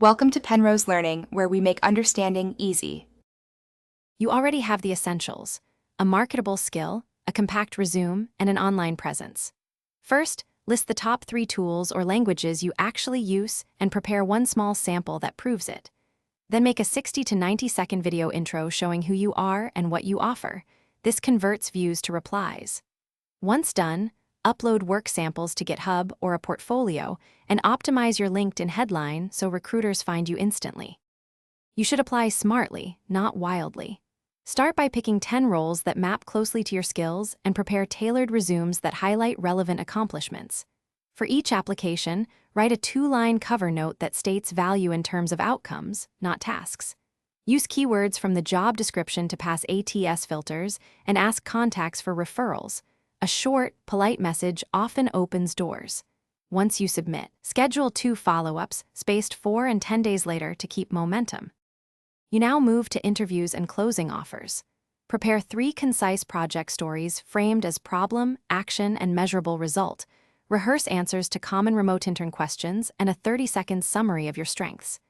Welcome to Penrose Learning, where we make understanding easy. You already have the essentials: a marketable skill, a compact resume, and an online presence. First, list the top 3 tools or languages you actually use and prepare one small sample that proves it. Then make a 60 to 90-second video intro showing who you are and what you offer. This converts views to replies. Once done, upload work samples to GitHub or a portfolio and optimize your LinkedIn headline so recruiters find you instantly. You should apply smartly, not wildly. Start by picking 10 roles that map closely to your skills and prepare tailored resumes that highlight relevant accomplishments. For each application, write a 2-line cover note that states value in terms of outcomes, not tasks. Use keywords from the job description to pass ATS filters and ask contacts for referrals. A short, polite message often opens doors. Once you submit, schedule 2 follow-ups spaced 4 and 10 days later to keep momentum. You now move to interviews and closing offers. Prepare 3 concise project stories framed as problem, action, and measurable result. Rehearse answers to common remote intern questions and a 30-second summary of your strengths.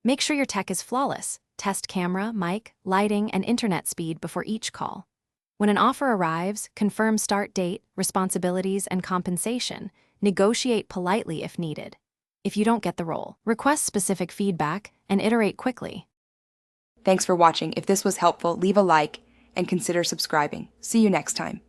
Make sure your tech is flawless. Test camera, mic, lighting, and internet speed before each call. When an offer arrives, confirm start date, responsibilities, and compensation. Negotiate politely if needed. If you don't get the role, request specific feedback and iterate quickly. Thanks for watching. If this was helpful, leave a like and consider subscribing. See you next time.